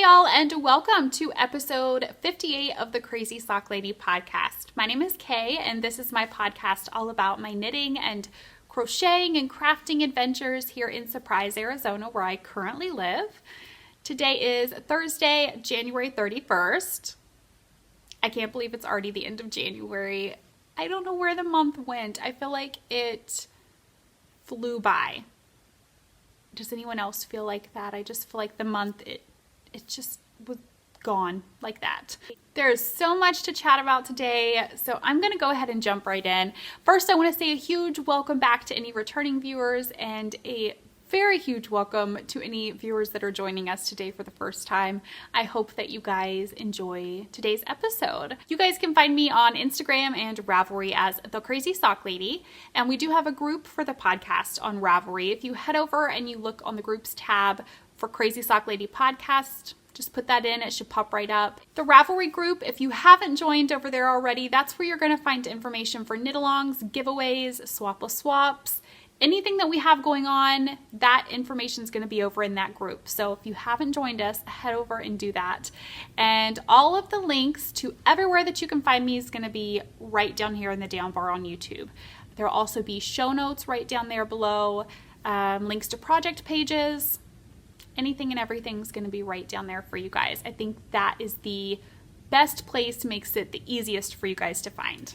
y'all, and welcome to episode 58 of the Crazy Sock Lady podcast. My name is Kay, and this is my podcast all about my knitting and crocheting and crafting adventures here in Surprise, Arizona, where I currently live. Today is Thursday, January 31st. I can't believe it's already the end of January. I don't know where the month went. I feel like it flew by. Does anyone else feel like that? I just feel like the month, it just was gone like that. There's so much to chat about today, so I'm going to go ahead and jump right in. First, I want to say a huge welcome back to any returning viewers and a very huge welcome to any viewers that are joining us today for the first time. I hope that you guys enjoy today's episode. You guys can find me on Instagram and Ravelry as The Crazy Sock Lady, and we do have a group for the podcast on Ravelry. If you head over and you look on the groups tab for Crazy Sock Lady Podcast, just put that in, it should pop right up. The Ravelry group, if you haven't joined over there already, that's where you're going to find information for knit-alongs, giveaways, swapless swaps, anything that we have going on. That information is going to be over in that group. So if you haven't joined us, head over and do that. And all of the links to everywhere that you can find me is going to be right down here in the down bar on YouTube. There will also be show notes right down there below, links to project pages. Anything and everything is going to be right down there for you guys. I think that is the best place, makes it the easiest for you guys to find.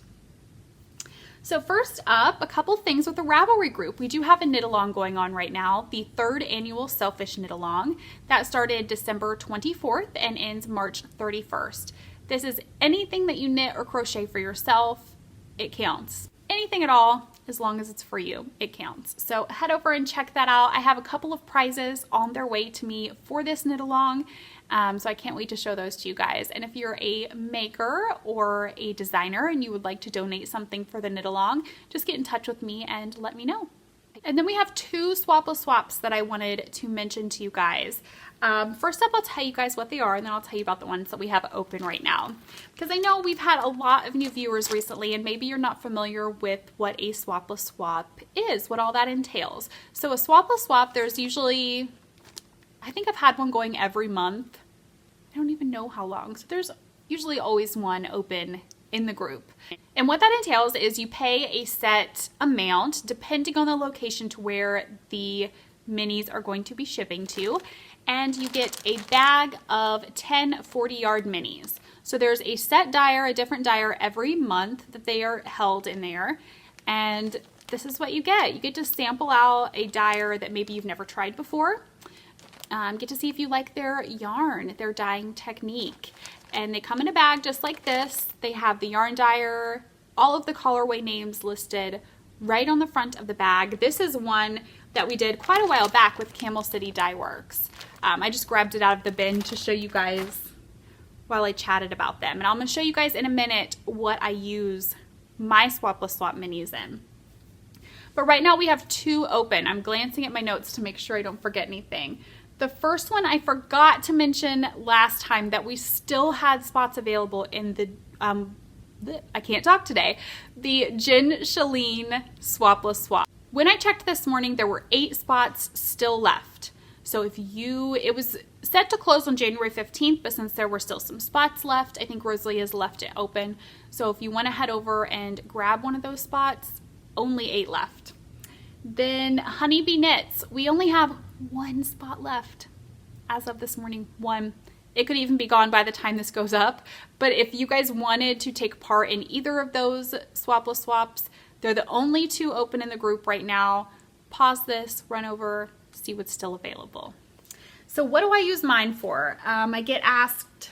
So first up, a couple things with the Ravelry group. We do have a knit along going on right now, the third annual Selfish Knit Along. That started December 24th and ends March 31st. This is anything that you knit or crochet for yourself, it counts. Anything at all, as long as it's for you, it counts. So head over and check that out. I have a couple of prizes on their way to me for this knit along. So I can't wait to show those to you guys. And if you're a maker or a designer and you would like to donate something for the knit along, just get in touch with me and let me know. And then we have two swapless swaps that I wanted to mention to you guys. First up, I'll tell you guys what they are, and then I'll tell you about the ones that we have open right now. Because I know we've had a lot of new viewers recently, and maybe you're not familiar with what a swapless swap is, what all that entails. So a swapless swap, there's usually, I think I've had one going every month. I don't even know how long. So there's usually always one open in the group. And what that entails is you pay a set amount depending on the location to where the minis are going to be shipping to, and you get a bag of 10 40-yard minis. So there's a set dyer, a different dyer every month that they are held in there, and this is what you get. You get to sample out a dyer that maybe you've never tried before, get to see if you like their yarn, their dyeing technique. And they come in a bag just like this. They have the yarn dyer, all of the colorway names listed right on the front of the bag. This is one that we did quite a while back with Camel City Dye Works. I just grabbed it out of the bin to show you guys while I chatted about them. And I'm going to show you guys in a minute what I use my swapless swap minis in. But right now we have two open. I'm glancing at my notes to make sure I don't forget anything. The first one I forgot to mention last time, that we still had spots available in the, I can't talk today, the Jen Shaline swapless swap. When I checked this morning, there were 8 spots still left. So it was set to close on January 15th, but since there were still some spots left, I think Rosalie has left it open. So if you want to head over and grab one of those spots, only 8 left. Then Honeybee Knits, we only have 1 spot left as of this morning. 1. It could even be gone by the time this goes up. But if you guys wanted to take part in either of those swapless swaps, they're the only 2 open in the group right now. Pause this, run over, see what's still available. So what do I use mine for? I get asked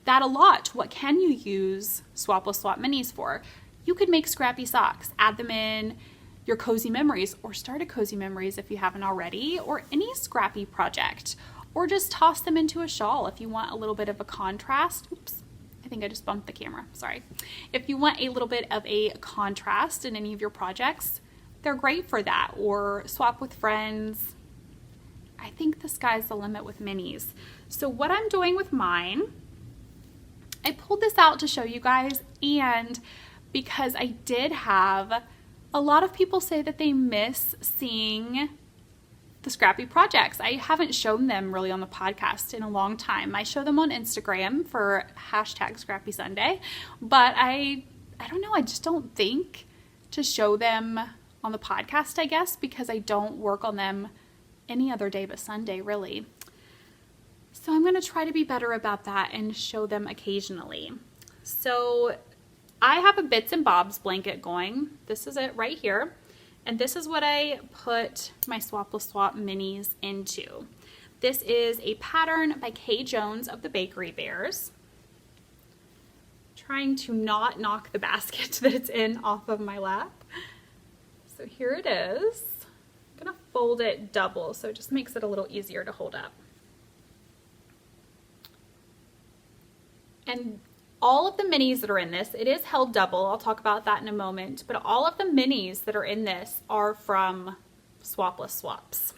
that a lot. What can you use swapless swap minis for? You could make scrappy socks, add them in your cozy memories, or start a cozy memories if you haven't already, or any scrappy project, or just toss them into a shawl if you want a little bit of a contrast. Oops, I think I just bumped the camera, sorry. If you want a little bit of a contrast in any of your projects, they're great for that, or swap with friends. I think the sky's the limit with minis. So what I'm doing with mine, I pulled this out to show you guys, and because I did have a lot of people say that they miss seeing the scrappy projects. I haven't shown them really on the podcast in a long time. I show them on Instagram for hashtag Scrappy Sunday, but I don't know, I just don't think to show them on the podcast, I guess, because I don't work on them any other day but Sunday, really. So I'm going to try to be better about that and show them occasionally. So I have a Bits and Bobs blanket going. This is it right here. And this is what I put my Swapless Swap minis into. This is a pattern by Kay Jones of the Bakery Bears. Trying to not knock the basket that it's in off of my lap. So here it is. I'm gonna fold it double so it just makes it a little easier to hold up. And all of the minis that are in this, it is held double, I'll talk about that in a moment, but all of the minis that are in this are from Swapless Swaps.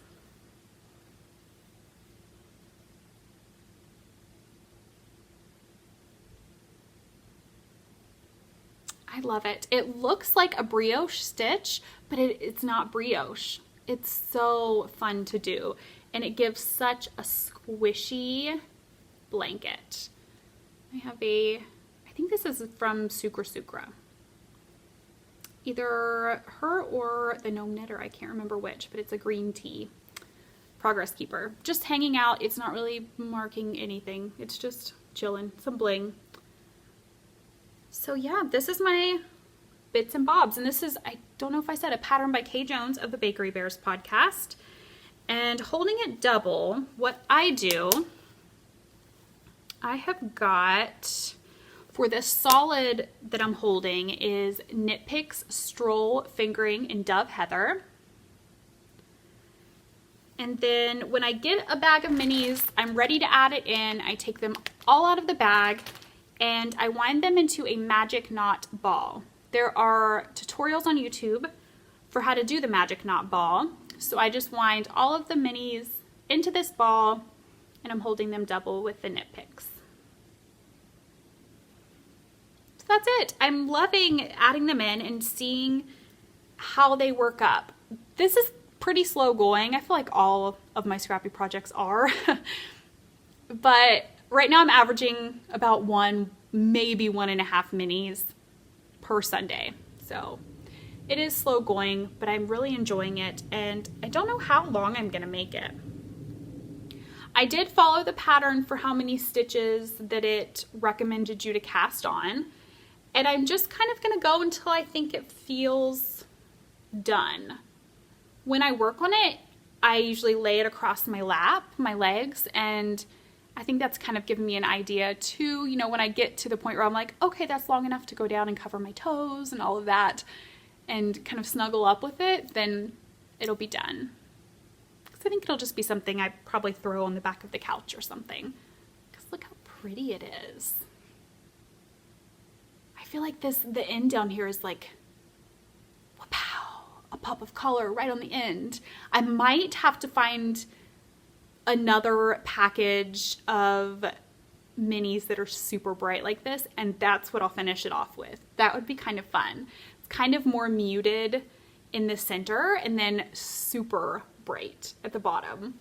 I love it. It looks like a brioche stitch, but it's not brioche. It's so fun to do, and it gives such a squishy blanket. I have I think this is from Sucra. Either her or the Gnome Knitter, I can't remember which, but it's a green tea progress keeper. Just hanging out, it's not really marking anything. It's just chilling, some bling. So yeah, this is my Bits and Bobs, and this is, I don't know if I said, a pattern by Kay Jones of the Bakery Bears podcast. And holding it double, what I do, I have got, for this solid that I'm holding, is Knit Picks Stroll Fingering in Dove Heather. And then when I get a bag of minis, I'm ready to add it in. I take them all out of the bag and I wind them into a magic knot ball. There are tutorials on YouTube for how to do the magic knot ball. So I just wind all of the minis into this ball and I'm holding them double with the Knit Picks. So that's it. I'm loving adding them in and seeing how they work up. This is pretty slow going. I feel like all of my scrappy projects are. But right now I'm averaging about one, maybe 1.5 minis per Sunday. So it is slow going, but I'm really enjoying it, and I don't know how long I'm gonna make it. I did follow the pattern for how many stitches that it recommended you to cast on, and I'm just kind of gonna go until I think it feels done. When I work on it, I usually lay it across my lap, my legs, and I think that's kind of given me an idea too, you know, when I get to the point where I'm like, okay, that's long enough to go down and cover my toes and all of that and kind of snuggle up with it, then it'll be done. Because I think it'll just be something I probably throw on the back of the couch or something. Because look how pretty it is. I feel like the end down here is like, wow, a pop of color right on the end. I might have to find another package of minis that are super bright like this, and that's what I'll finish it off with. That would be kind of fun. It's kind of more muted in the center and then super bright at the bottom.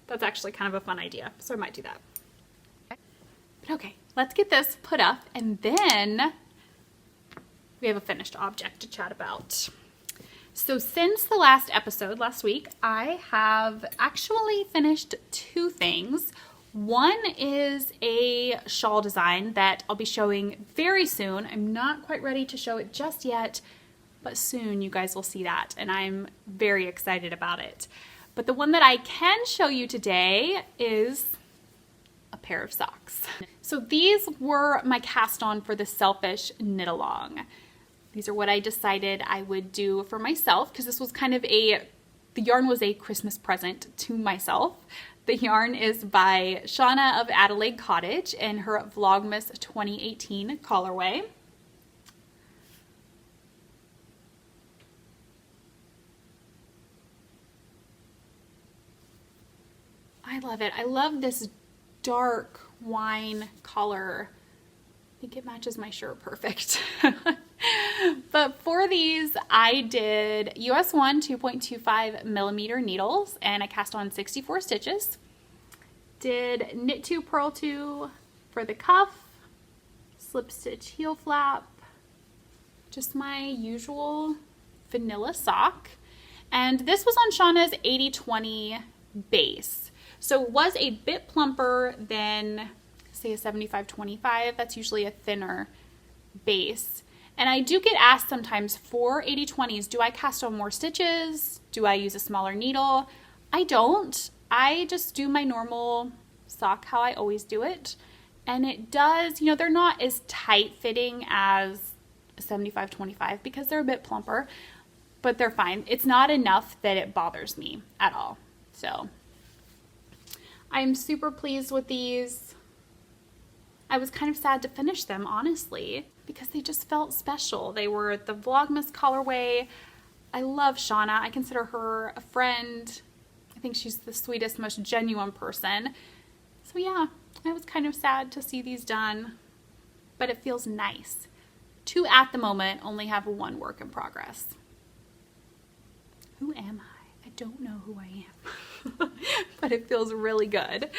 That's actually kind of a fun idea, so I might do that. But okay, let's get this put up and then we have a finished object to chat about. So since the last episode last week, I have actually finished 2 things. One is a shawl design that I'll be showing very soon. I'm not quite ready to show it just yet, but soon you guys will see that, and I'm very excited about it. But the one that I can show you today is a pair of socks. So these were my cast on for the Selfish knit along. These are what I decided I would do for myself, because this was kind of the yarn was a Christmas present to myself. The yarn is by Shauna of Adelaide Cottage in her Vlogmas 2018 colorway. I love it. I love this dark wine color. I think it matches my shirt perfect. But for these, I did US 1 2.25 millimeter needles, and I cast on 64 stitches. Did knit 2, purl 2 for the cuff, slip stitch heel flap, just my usual vanilla sock. And this was on Shauna's 80/20 base. So it was a bit plumper than, say, a 75/25. That's usually a thinner base. And I do get asked sometimes for 80/20s, do I cast on more stitches? Do I use a smaller needle? I don't. I just do my normal sock how I always do it. And it does, you know, they're not as tight fitting as a 75/25 because they're a bit plumper, but they're fine. It's not enough that it bothers me at all. So I'm super pleased with these. I was kind of sad to finish them, honestly, because they just felt special. They were the Vlogmas colorway. I love Shauna. I consider her a friend. I think she's the sweetest, most genuine person. So yeah, I was kind of sad to see these done, but it feels nice to, at the moment, only have one work in progress. Who am I? I don't know who I am, but it feels really good.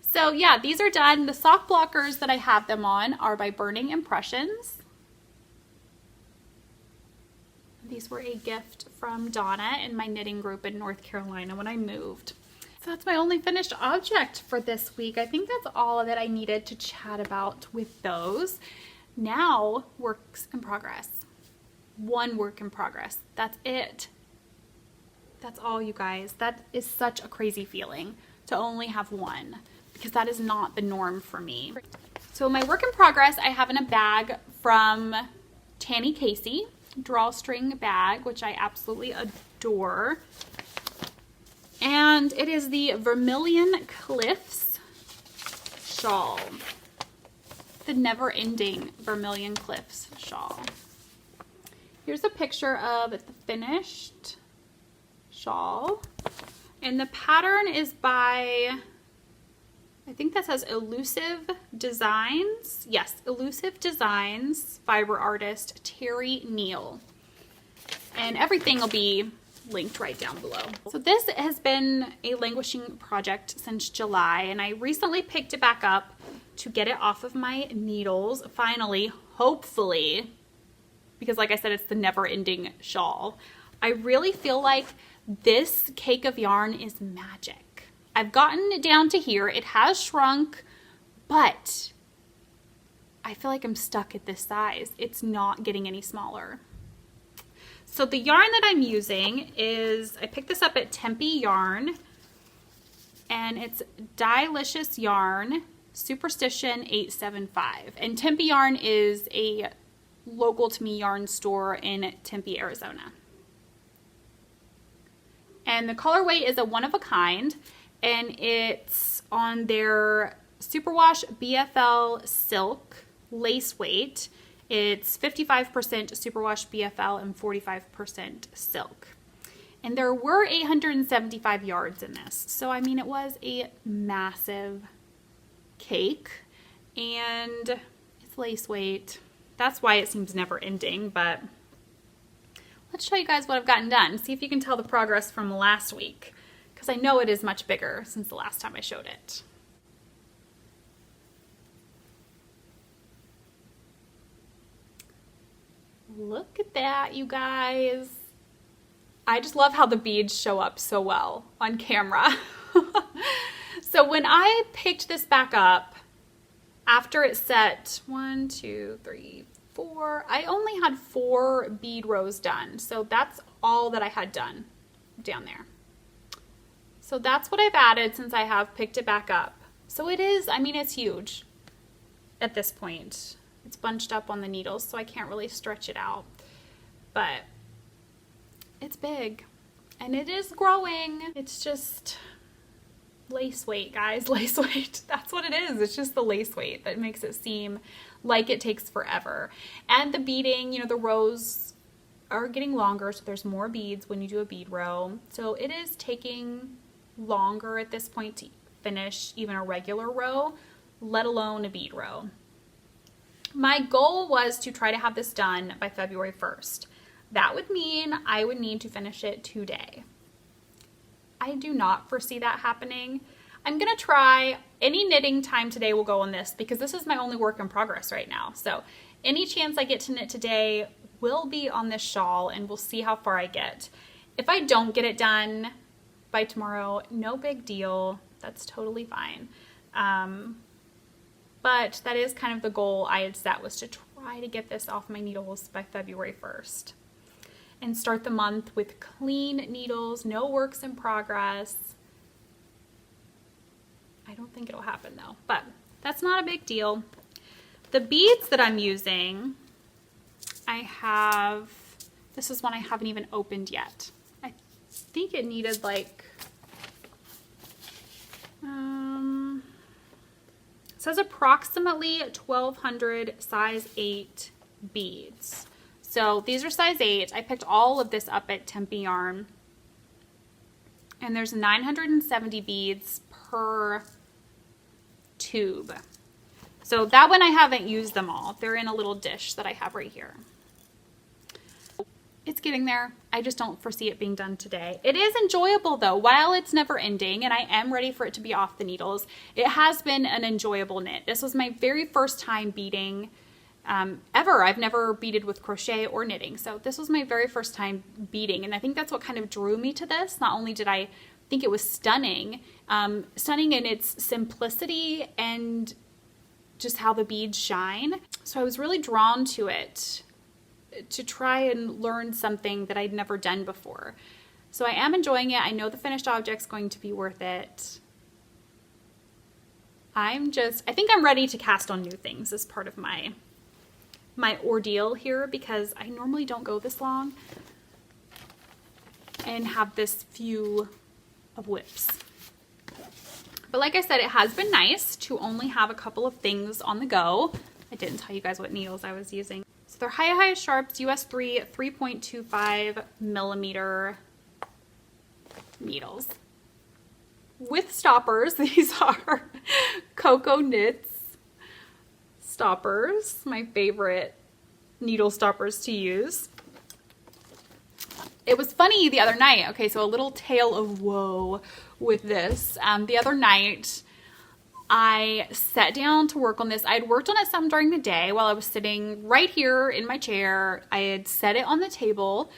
So yeah, these are done. The sock blockers that I have them on are by Burning Impressions. These were a gift from Donna in my knitting group in North Carolina when I moved. So that's my only finished object for this week. I think that's all that I needed to chat about with those. Now, works in progress. One work in progress. That's it. That's all, you guys. That is such a crazy feeling to only have one, because that is not the norm for me. So my work in progress I have in a bag from Tanny Casey, drawstring bag, which I absolutely adore. And it is the Vermilion Cliffs shawl. The never-ending Vermilion Cliffs shawl. Here's a picture of the finished shawl. And the pattern is by, I think that says Elusive Designs. Yes, Elusive Designs, fiber artist Terry Neal. And everything will be linked right down below. So this has been a languishing project since July, and I recently picked it back up to get it off of my needles, finally, hopefully, because like I said, it's the never-ending shawl. I really feel like this cake of yarn is magic. I've gotten it down to here. It has shrunk, but I feel like I'm stuck at this size. It's not getting any smaller. So the yarn that I'm using is, I picked this up at Tempe Yarn, and it's Dylicious Yarn Superstition 875. And Tempe Yarn is a local to me yarn store in Tempe, Arizona. And the colorway is a one of a kind, and it's on their Superwash BFL Silk lace weight. It's 55% Superwash BFL and 45% silk. And there were 875 yards in this. So, I mean, it was a massive cake. And it's lace weight. That's why it seems never ending. But let's show you guys what I've gotten done. See if you can tell the progress from last week, because I know it is much bigger since the last time I showed it. Look at that, you guys. I just love how the beads show up so well on camera. So when I picked this back up, after it set 1, 2, 3, 4, I only had 4 bead rows done. So that's all that I had done down there. So that's what I've added since I have picked it back up. So it is, I mean, it's huge at this point. It's bunched up on the needles, so I can't really stretch it out. But it's big, and it is growing. It's just lace weight, guys, lace weight. That's what it is. It's just the lace weight that makes it seem like it takes forever. And the beading, you know, the rows are getting longer, so there's more beads when you do a bead row. So it is taking longer at this point to finish even a regular row, let alone a bead row. My goal was to try to have this done by February 1st. That would mean I would need to finish it today. I do not foresee that happening. I'm going to try. Any knitting time today will go on this because this is my only work in progress right now. So any chance I get to knit today will be on this shawl, and we'll see how far I get. If I don't get it done by tomorrow, no big deal. That's totally fine. But that is kind of the goal I had set, was to try to get this off my needles by February 1st. And start the month with clean needles, no works in progress. I don't think it'll happen though, but that's not a big deal. The beads that I'm using, this is one I haven't even opened yet. I think it needed like, it says approximately 1,200 size 8 beads. So these are size 8. I picked all of this up at Tempe Yarn. And there's 970 beads per tube. So that one I haven't used them all. They're in a little dish that I have right here. It's getting there. I just don't foresee it being done today. It is enjoyable though. While it's never ending and I am ready for it to be off the needles, it has been an enjoyable knit. This was my very first time beading ever. I've never beaded with crochet or knitting. So this was my very first time beading. And I think that's what kind of drew me to this. Not only did I think it was stunning, stunning in its simplicity and just how the beads shine. So I was really drawn to it to try and learn something that I'd never done before. So I am enjoying it. I know the finished object's going to be worth it. I think I'm ready to cast on new things as part of my ordeal here, because I normally don't go this long and have this few of whips. But like I said, it has been nice to only have a couple of things on the go. I didn't tell you guys what needles I was using. So they're High Sharps US 3 3.25 millimeter needles with stoppers. These are Cocoa Knits stoppers, my favorite needle stoppers to use. It was funny the other night. Okay, so a little tale of woe with this. The other night, I sat down to work on this. I had worked on it some during the day while I was sitting right here in my chair. I had set it on the table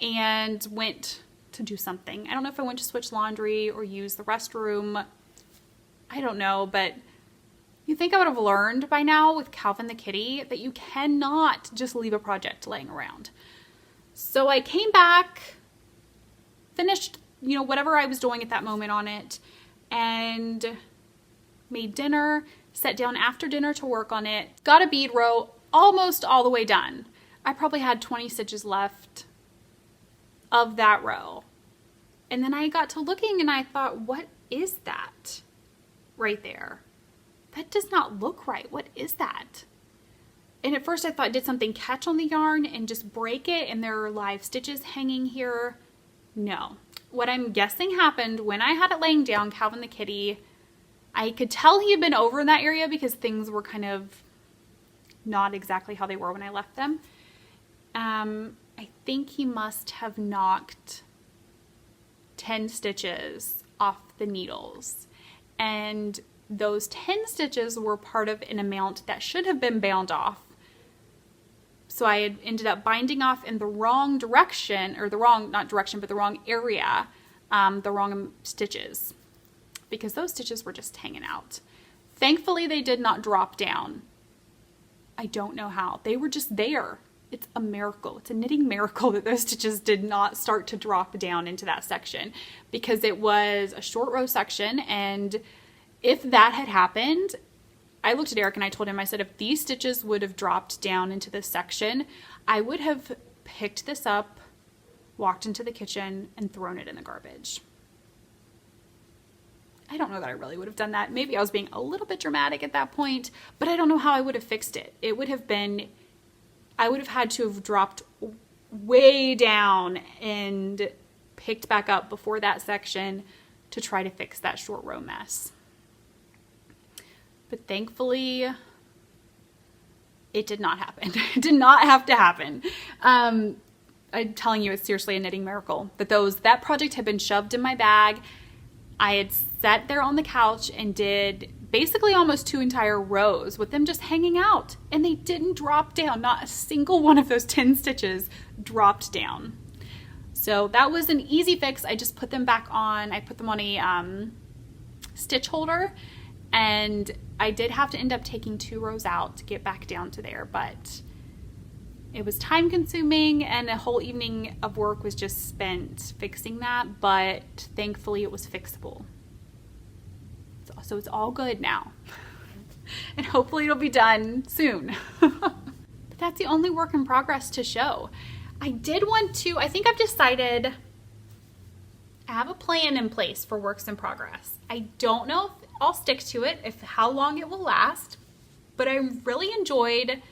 and went to do something. I don't know if I went to switch laundry or use the restroom. I don't know, but you think I would have learned by now with Calvin the kitty that you cannot just leave a project laying around. So I came back, finished, whatever I was doing at that moment on it, and made dinner, sat down after dinner to work on it, got a bead row almost all the way done. I probably had 20 stitches left of that row. And then I got to looking and I thought, what is that right there? That does not look right. What is that? And at first I thought, did something catch on the yarn and just break it and there are live stitches hanging here? No. What I'm guessing happened when I had it laying down, Calvin the kitty, I could tell he had been over in that area because things were kind of not exactly how they were when I left them. I think he must have knocked 10 stitches off the needles. And those 10 stitches were part of an amount that should have been bound off. So I had ended up binding off in the wrong direction, or the wrong area, the wrong stitches, because those stitches were just hanging out. Thankfully, they did not drop down. I don't know how. They were just there. It's a miracle. It's a knitting miracle that those stitches did not start to drop down into that section, because it was a short row section, and if that had happened, I looked at Eric and I told him, I said, if these stitches would have dropped down into this section, I would have picked this up, walked into the kitchen, and thrown it in the garbage. I don't know that I really would have done that. Maybe I was being a little bit dramatic at that point, but I don't know how I would have fixed it. It would have been, I would have had to have dropped way down and picked back up before that section to try to fix that short row mess. But thankfully, It did not happen. It did not have to happen. I'm telling you, it's seriously a knitting miracle. That project had been shoved in my bag. I had sat there on the couch and did basically almost 2 entire rows with them just hanging out, and they didn't drop down. Not a single one of those 10 stitches dropped down. So that was an easy fix. I just put them back on. I put them on a stitch holder, and I did have to end up taking 2 rows out to get back down to there, but it was time consuming and a whole evening of work was just spent fixing that, but thankfully it was fixable. So it's all good now. And hopefully it'll be done soon. But that's the only work in progress to show. I think I've decided I have a plan in place for works in progress. I don't know if I'll stick to it, how long it will last, but I really enjoyed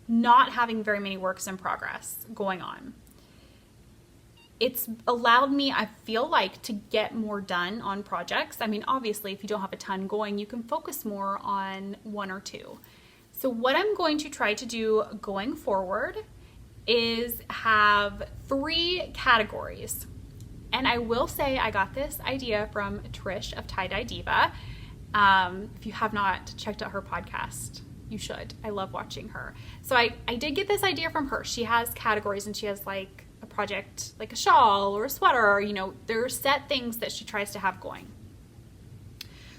not having very many works in progress going on. It's allowed me, I feel like, to get more done on projects. I mean, obviously, if you don't have a ton going, you can focus more on 1 or 2. So what I'm going to try to do going forward is have 3 categories. And I will say I got this idea from Trish of Tie-Dye Diva. If you have not checked out her podcast, you should. I love watching her. So I did get this idea from her. She has categories, and she has like a project like a shawl or a sweater, there are set things that she tries to have going.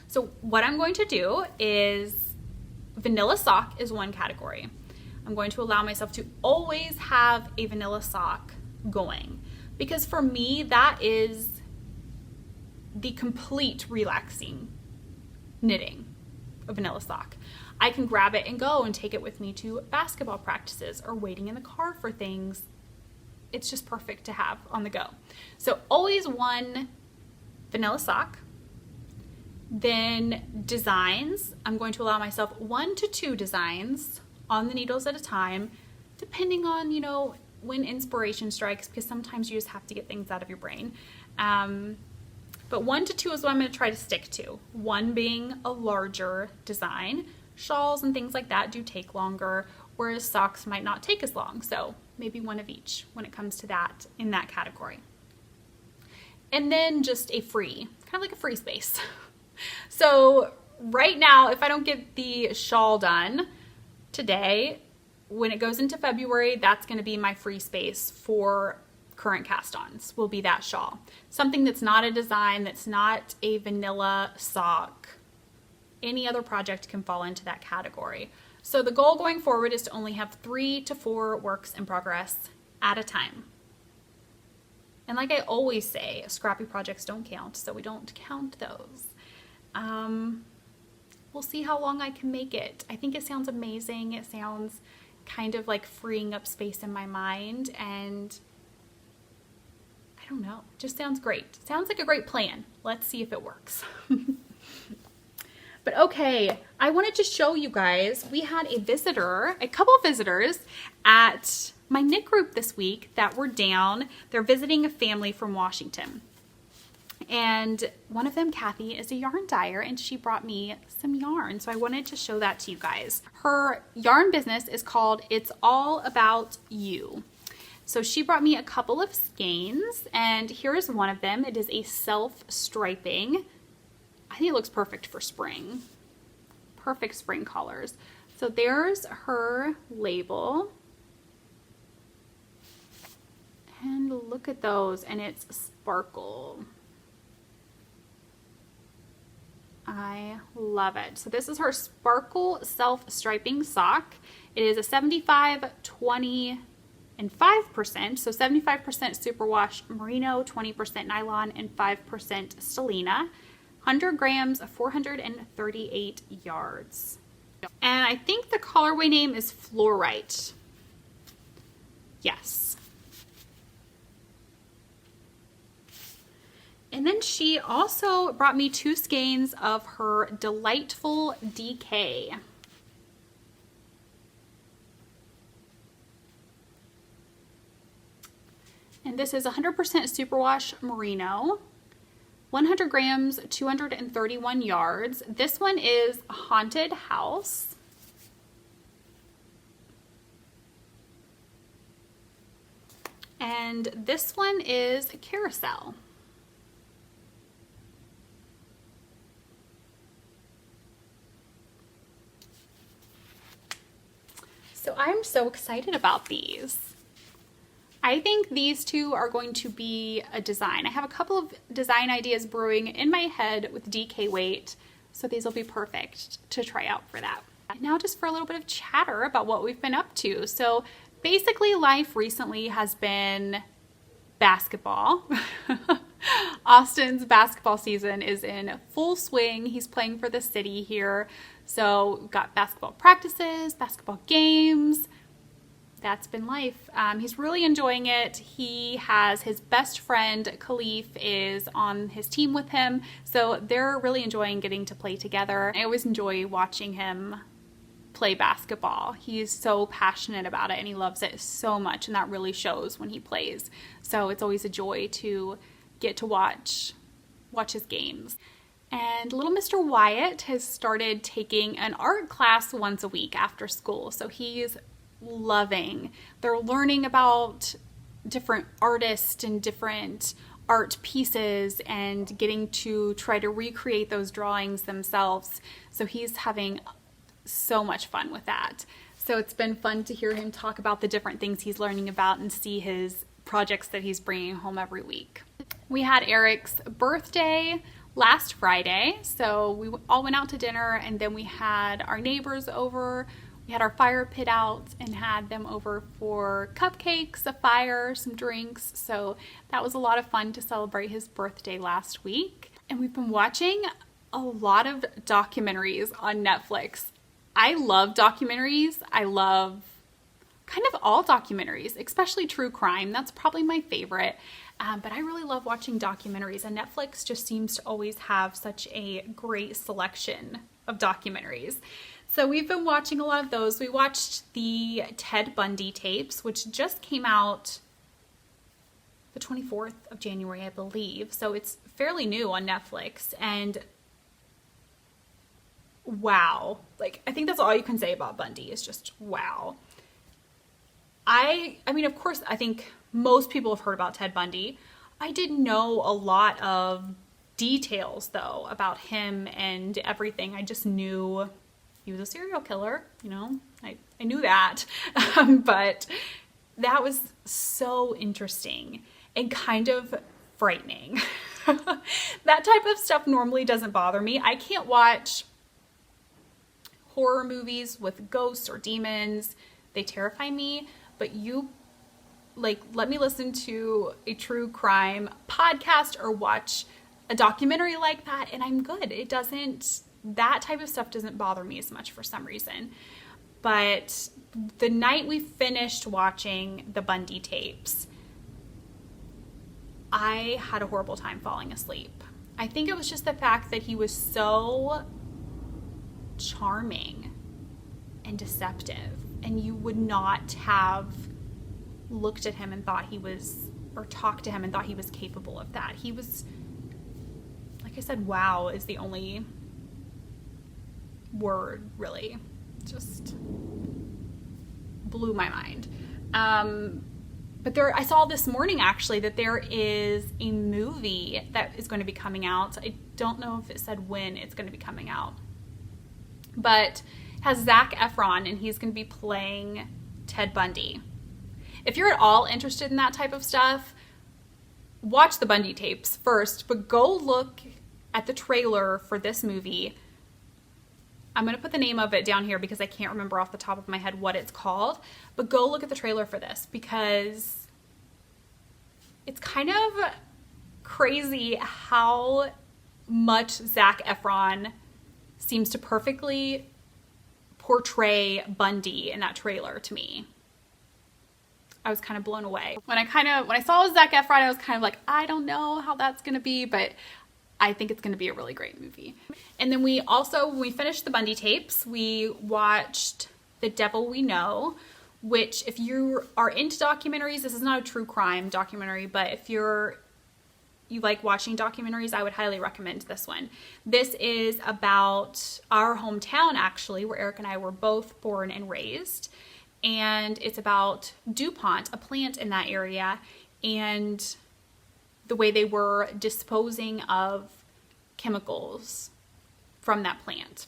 So what I'm going to do is vanilla sock is one category. I'm going to allow myself to always have a vanilla sock going, because for me that is the complete relaxing knitting, a vanilla sock. I can grab it and go and take it with me to basketball practices or waiting in the car for things. It's just perfect to have on the go. So always one vanilla sock. Then designs, I'm going to allow myself 1 to 2 designs on the needles at a time, depending on, when inspiration strikes, because sometimes you just have to get things out of your brain. But 1 to 2 is what I'm going to try to stick to. 1 being a larger design. Shawls and things like that do take longer, whereas socks might not take as long. So maybe 1 of each when it comes to that in that category. And then just a free, kind of like a free space. So right now, if I don't get the shawl done today, when it goes into February, that's going to be my free space for current cast-ons, will be that shawl. Something that's not a design, that's not a vanilla sock. Any other project can fall into that category. So the goal going forward is to only have 3 to 4 works in progress at a time. And like I always say, scrappy projects don't count, so we don't count those. We'll see how long I can make it. I think it sounds amazing. It sounds kind of like freeing up space in my mind, and I don't know, just sounds great. Sounds like a great plan. Let's see if it works. But okay, I wanted to show you guys, we had a couple of visitors at my knit group this week that were down. They're visiting a family from Washington. And one of them, Kathy, is a yarn dyer, and she brought me some yarn. So I wanted to show that to you guys. Her yarn business is called It's All About You. So she brought me a couple of skeins, and here is one of them. It is a self-striping. I think it looks perfect for spring. Perfect spring colors. So there's her label. And look at those, and it's sparkle. I love it. So this is her sparkle self-striping sock. It is a 75, 20, and 5%. So 75% superwash merino, 20% nylon, and 5% stellina. 100 grams, 438 yards. And I think the colorway name is Fluorite. Yes. And then she also brought me 2 skeins of her Delightful DK. And this is 100% superwash merino, 100 grams, 231 yards. This one is Haunted House. And this one is Carousel. So I'm so excited about these. I think these two are going to be a design. I have a couple of design ideas brewing in my head with DK weight, so these will be perfect to try out for that. And now just for a little bit of chatter about what we've been up to. So basically life recently has been basketball. Austin's basketball season is in full swing. He's playing for the city here. So we've got basketball practices, basketball games. That's been life. He's really enjoying it. He has his best friend, Khalif, is on his team with him. So they're really enjoying getting to play together. I always enjoy watching him play basketball. He's so passionate about it and he loves it so much, and that really shows when he plays. So it's always a joy to get to watch his games. And little Mr. Wyatt has started taking an art class once a week after school. So he's loving. They're learning about different artists and different art pieces and getting to try to recreate those drawings themselves. So he's having so much fun with that. So it's been fun to hear him talk about the different things he's learning about and see his projects that he's bringing home every week. We had Eric's birthday last Friday, so we all went out to dinner, and then we had our neighbors over. We had our fire pit out and had them over for cupcakes, a fire, some drinks. So that was a lot of fun to celebrate his birthday last week. And we've been watching a lot of documentaries on Netflix. I love documentaries. I love kind of all documentaries, especially true crime. That's probably my favorite. But I really love watching documentaries, and Netflix just seems to always have such a great selection of documentaries. So we've been watching a lot of those. We watched the Ted Bundy Tapes, which just came out the 24th of January, I believe. So it's fairly new on Netflix, and wow. Like, I think that's all you can say about Bundy is just wow. I mean, of course, I think most people have heard about Ted Bundy. I didn't know a lot of details, though, about him and everything. I just knew he was a serial killer, you know, I knew that. But that was so interesting and kind of frightening. That type of stuff normally doesn't bother me. I can't watch horror movies with ghosts or demons. They terrify me. But let me listen to a true crime podcast or watch a documentary like that, and I'm good. That type of stuff doesn't bother me as much for some reason. But the night we finished watching the Bundy tapes, I had a horrible time falling asleep. I think it was just the fact that he was so charming and deceptive, and you would not have looked at him and thought he was, or talked to him and thought he was capable of that. He was, like I said, wow is the only word, really. Just blew my mind. But I saw this morning actually that there is a movie that is going to be coming out. I don't know if it said when it's going to be coming out, but it has Zac Efron, and he's going to be playing Ted Bundy. If you're at all interested in that type of stuff, watch the Bundy tapes first, but go look at the trailer for this movie. I'm going to put the name of it down here because I can't remember off the top of my head what it's called, but go look at the trailer for this because it's kind of crazy how much Zac Efron seems to perfectly portray Bundy in that trailer to me. I was kind of blown away. When I saw Zac Efron, I was kind of like, I don't know how that's going to be, but I think it's going to be a really great movie. And then when we finished the Bundy tapes, we watched The Devil We Know, which if you are into documentaries, this is not a true crime documentary, but if you like watching documentaries, I would highly recommend this one. This is about our hometown, actually, where Eric and I were both born and raised. and it's about DuPont, a plant in that area, and the way they were disposing of chemicals from that plant.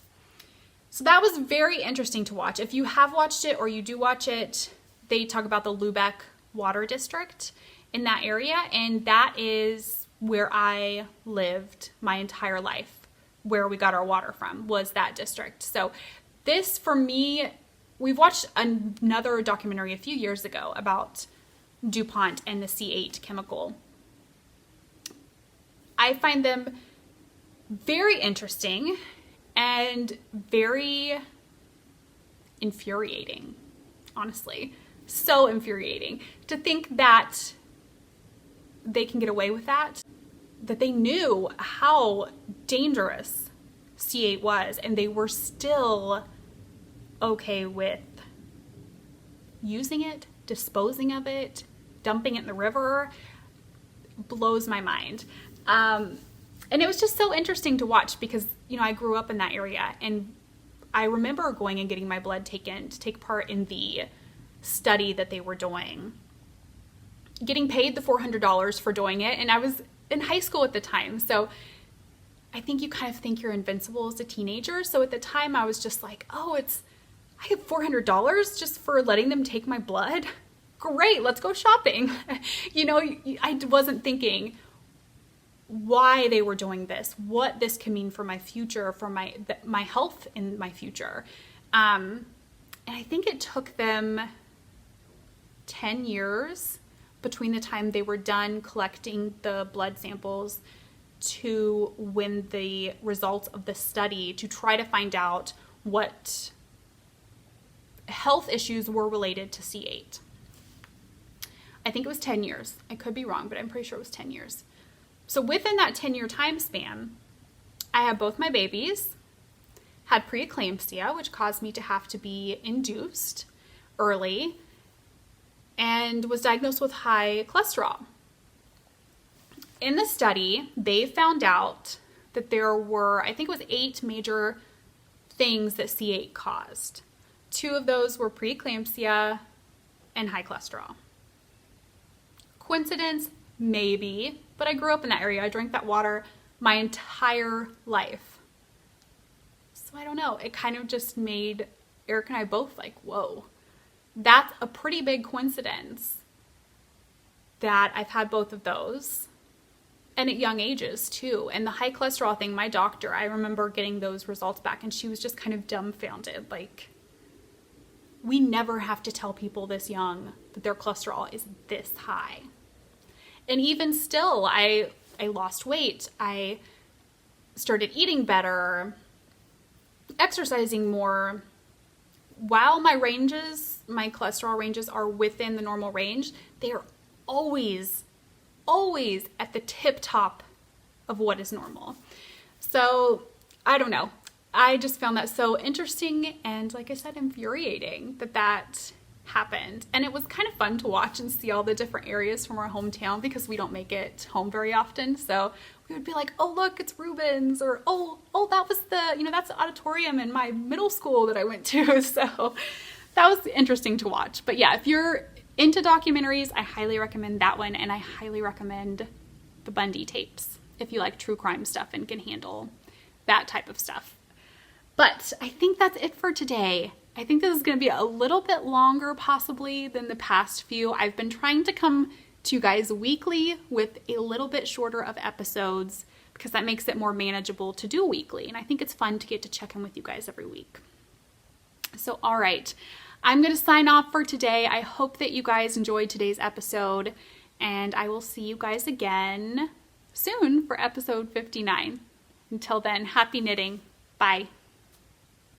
So that was very interesting to watch. If you have watched it or you do watch it, they talk about the Lubeck Water District in that area, and that is where I lived my entire life. Where we got our water from was that district. So this, for me, we've watched another documentary a few years ago about DuPont and the C8 chemical. I find them very interesting and very infuriating, honestly. So infuriating to think that they can get away with that they knew how dangerous C8 was, and they were still okay with using it, disposing of it, dumping it in the river. Blows my mind. And it was just so interesting to watch because, I grew up in that area, and I remember going and getting my blood taken to take part in the study that they were doing, getting paid the $400 for doing it. And I was in high school at the time. So I think you kind of think you're invincible as a teenager. So at the time I was just like, I have $400 just for letting them take my blood. Great. Let's go shopping. I wasn't thinking why they were doing this, what this can mean for my future, for my health in my future. And I think it took them 10 years between the time they were done collecting the blood samples to when the results of the study to try to find out what health issues were related to C8. I think it was 10 years. I could be wrong, but I'm pretty sure it was 10 years. So within that 10-year time span, I had both my babies, had preeclampsia, which caused me to have to be induced early, and was diagnosed with high cholesterol. In the study, they found out that there were, I think it was 8 major things that C8 caused. 2 of those were preeclampsia and high cholesterol. Coincidence? Maybe, but I grew up in that area. I drank that water my entire life. So I don't know. It kind of just made Eric and I both like, whoa, that's a pretty big coincidence that I've had both of those, and at young ages too. And the high cholesterol thing, my doctor, I remember getting those results back and she was just kind of dumbfounded. Like, we never have to tell people this young that their cholesterol is this high. And even still, I lost weight. I started eating better, exercising more. While my cholesterol ranges are within the normal range, they are always at the tip top of what is normal. So I don't know. I just found that so interesting and, like I said, infuriating that happened. And it was kind of fun to watch and see all the different areas from our hometown because we don't make it home very often. So we would be like, oh, look, it's Rubens, or oh, that was that's the auditorium in my middle school that I went to. So that was interesting to watch. But yeah, if you're into documentaries, I highly recommend that one. And I highly recommend the Bundy Tapes if you like true crime stuff and can handle that type of stuff. But I think that's it for today. I think this is going to be a little bit longer possibly than the past few. I've been trying to come to you guys weekly with a little bit shorter of episodes because that makes it more manageable to do weekly. And I think it's fun to get to check in with you guys every week. So, all right, I'm going to sign off for today. I hope that you guys enjoyed today's episode, and I will see you guys again soon for episode 59. Until then, happy knitting. Bye.